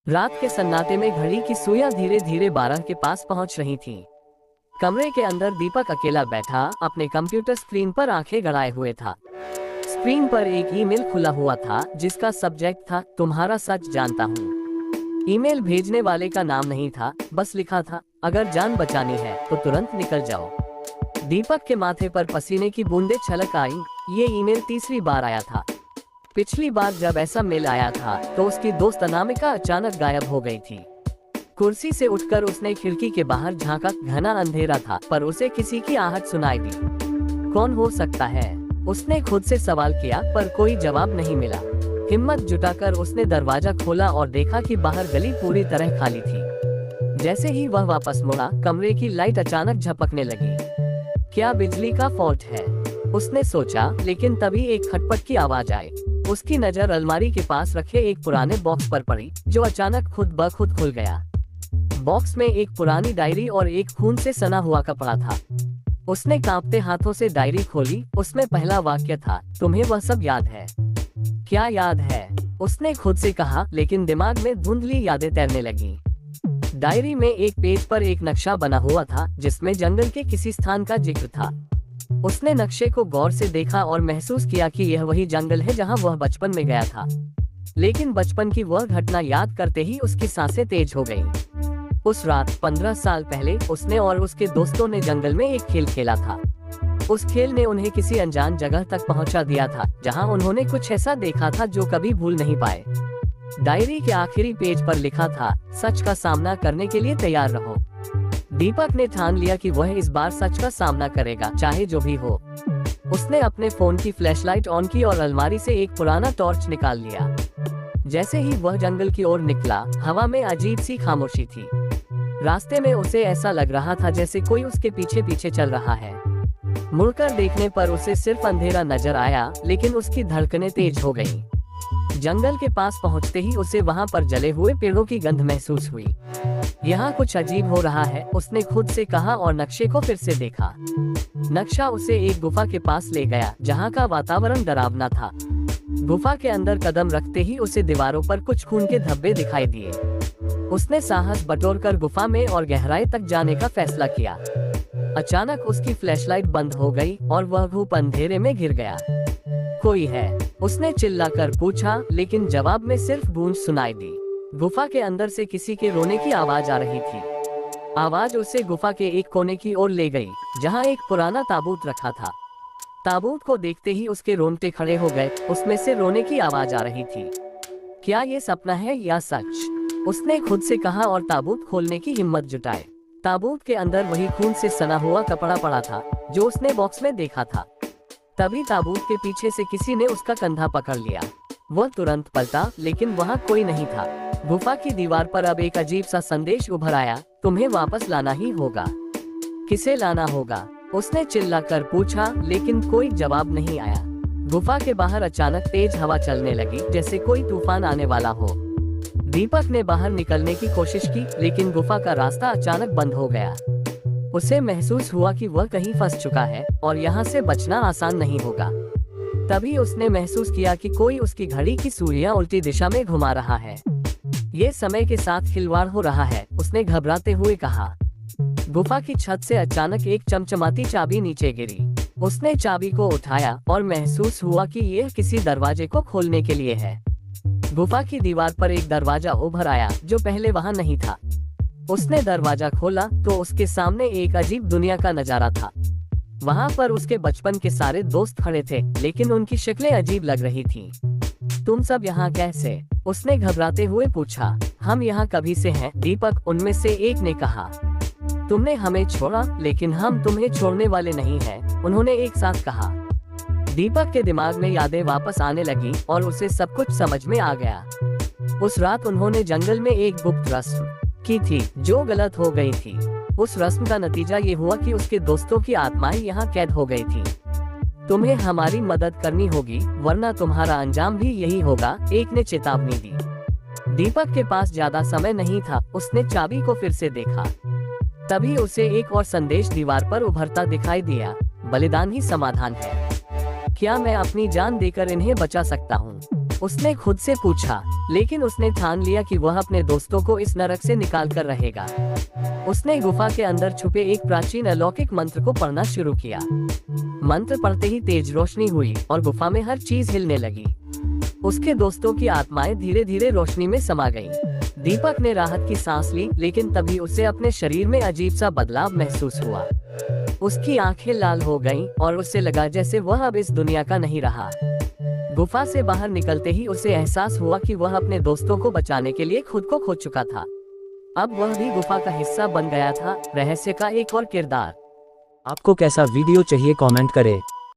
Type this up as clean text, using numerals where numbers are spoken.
रात के सन्नाटे में घड़ी की सुइयां धीरे धीरे 12 के पास पहुंच रही थीं। कमरे के अंदर दीपक अकेला बैठा अपने कंप्यूटर स्क्रीन पर आंखें गड़ाए हुए था। स्क्रीन पर एक ईमेल खुला हुआ था जिसका सब्जेक्ट था तुम्हारा सच जानता हूँ। ईमेल भेजने वाले का नाम नहीं था, बस लिखा था अगर जान बचानी है तो तुरंत निकल जाओ। दीपक के माथे पर पसीने की बूंदें छलक आई। ये ईमेल तीसरी बार आया था। पिछली बार जब ऐसा मेल आया था तो उसकी दोस्त अनामिका अचानक गायब हो गई थी। कुर्सी से उठकर उसने खिड़की के बाहर झांका। घना अंधेरा था पर उसे किसी की आहट सुनाई दी। कौन हो सकता है, उसने खुद से सवाल किया, पर कोई जवाब नहीं मिला। हिम्मत जुटाकर उसने दरवाजा खोला और देखा कि बाहर गली पूरी तरह खाली थी। जैसे ही वह वापस मुड़ा, कमरे की लाइट अचानक झपकने लगी। क्या बिजली का फॉल्ट है, उसने सोचा, लेकिन तभी एक खटपट की आवाज आई। उसकी नजर अलमारी के पास रखे एक पुराने बॉक्स पर पड़ी जो अचानक खुद ब खुद खुल गया। बॉक्स में एक पुरानी डायरी और एक खून से सना हुआ कपड़ा था। उसने कांपते हाथों से डायरी खोली। उसमें पहला वाक्य था, तुम्हें वह सब याद है? क्या याद है, उसने खुद से कहा, लेकिन दिमाग में धुंधली यादें तैरने लगी। डायरी में एक पेज पर एक नक्शा बना हुआ था जिसमें जंगल के किसी स्थान का जिक्र था। उसने नक्शे को गौर से देखा और महसूस किया कि यह वही जंगल है जहां वह बचपन में गया था। लेकिन बचपन की वह घटना याद करते ही उसकी सांसें तेज हो गईं। उस रात 15 साल पहले उसने और उसके दोस्तों ने जंगल में एक खेल खेला था। उस खेल ने उन्हें किसी अनजान जगह तक पहुंचा दिया था जहां उन्होंने कुछ ऐसा देखा था जो कभी भूल नहीं पाए। डायरी के आखिरी पेज पर लिखा था, सच का सामना करने के लिए तैयार रहो। दीपक ने ठान लिया कि वह इस बार सच का सामना करेगा, चाहे जो भी हो। उसने अपने फोन की फ्लैशलाइट ऑन की और अलमारी से एक पुराना टॉर्च निकाल लिया। जैसे ही वह जंगल की ओर निकला, हवा में अजीब सी खामोशी थी। रास्ते में उसे ऐसा लग रहा था जैसे कोई उसके पीछे पीछे चल रहा है। मुड़कर देखने पर उसे सिर्फ अंधेरा नजर आया, लेकिन उसकी धड़कनें तेज हो गईं। जंगल के पास पहुंचते ही उसे वहां पर जले हुए पेड़ों की गंध महसूस हुई। यहाँ कुछ अजीब हो रहा है, उसने खुद से कहा और नक्शे को फिर से देखा। नक्शा उसे एक गुफा के पास ले गया जहाँ का वातावरण डरावना था। गुफा के अंदर कदम रखते ही उसे दीवारों पर कुछ खून के धब्बे दिखाई दिए। उसने साहस बटोरकर गुफा में और गहराई तक जाने का फैसला किया। अचानक उसकी फ्लैशलाइट बंद हो गई और वह धूप अंधेरे में घिर गया। कोई है, उसने चिल्लाकर पूछा, लेकिन जवाब में सिर्फ गूंज सुनाई दी। गुफा के अंदर से किसी के रोने की आवाज आ रही थी। आवाज उसे गुफा के एक कोने की ओर ले गई जहां एक पुराना ताबूत रखा था। ताबूत को देखते ही उसके रोंगटे खड़े हो गए। उसमें से रोने की आवाज आ रही थी। क्या ये सपना है या सच, उसने खुद से कहा और ताबूत खोलने की हिम्मत जुटाई। ताबूत के अंदर वही खून से सना हुआ कपड़ा पड़ा था जो उसने बॉक्स में देखा था। तभी ताबूत के पीछे से किसी ने उसका कंधा पकड़ लिया। वह तुरंत पलटा, लेकिन वहाँ कोई नहीं था। गुफा की दीवार पर अब एक अजीब सा संदेश उभर आया, तुम्हें वापस लाना ही होगा। किसे लाना होगा, उसने चिल्लाकर पूछा, लेकिन कोई जवाब नहीं आया। गुफा के बाहर अचानक तेज हवा चलने लगी जैसे कोई तूफान आने वाला हो। दीपक ने बाहर निकलने की कोशिश की, लेकिन गुफा का रास्ता अचानक बंद हो गया। उसे महसूस हुआ कि वह कहीं फंस चुका है और यहाँ से बचना आसान नहीं होगा। तभी उसने महसूस किया कि कोई उसकी घड़ी की सुइयां उल्टी दिशा में घुमा रहा है। ये समय के साथ खिलवाड़ हो रहा है, उसने घबराते हुए कहा। गुफा की छत से अचानक एक चमचमाती चाबी नीचे गिरी। उसने चाबी को उठाया और महसूस हुआ कि यह किसी दरवाजे को खोलने के लिए है। गुफा की दीवार पर एक दरवाजा उभर आया जो पहले वहां नहीं था। उसने दरवाजा खोला तो उसके सामने एक अजीब दुनिया का नजारा था। वहाँ पर उसके बचपन के सारे दोस्त खड़े थे, लेकिन उनकी शक्लें अजीब लग रही थीं। तुम सब यहाँ कैसे, उसने घबराते हुए पूछा। हम यहाँ कभी से हैं, दीपक, उनमें से एक ने कहा। तुमने हमें छोड़ा, लेकिन हम तुम्हें छोड़ने वाले नहीं हैं, उन्होंने एक साथ कहा। दीपक के दिमाग में यादें वापस आने लगी और उसे सब कुछ समझ में आ गया। उस रात उन्होंने जंगल में एक गुप्त रस्म की थी जो गलत हो गई थी। उस रस्म का नतीजा ये हुआ कि उसके दोस्तों की आत्माएं यहाँ कैद हो गई थी। तुम्हें हमारी मदद करनी होगी, वरना तुम्हारा अंजाम भी यही होगा, एक ने चेतावनी दी। दीपक के पास ज्यादा समय नहीं था। उसने चाबी को फिर से देखा। तभी उसे एक और संदेश दीवार पर उभरता दिखाई दिया, बलिदान ही समाधान है। क्या मैं अपनी जान देकर इन्हें बचा सकता हूँ? उसने खुद से पूछा, लेकिन उसने ठान लिया कि वह अपने दोस्तों को इस नरक से निकाल कर रहेगा। उसने गुफा के अंदर छुपे एक प्राचीन अलौकिक मंत्र को पढ़ना शुरू किया। मंत्र पढ़ते ही तेज रोशनी हुई और गुफा में हर चीज हिलने लगी। उसके दोस्तों की आत्माएं धीरे धीरे रोशनी में समा गईं। दीपक ने राहत की सांस ली, लेकिन तभी उसे अपने शरीर में अजीब सा बदलाव महसूस हुआ। उसकी आंखें लाल हो गईं और उसे लगा जैसे वह अब इस दुनिया का नहीं रहा। गुफा से बाहर निकलते ही उसे एहसास हुआ कि वह अपने दोस्तों को बचाने के लिए खुद को खो चुका था। अब वह भी गुफा का हिस्सा बन गया था, रहस्य का एक और किरदार। आपको कैसा वीडियो चाहिए कमेंट करें।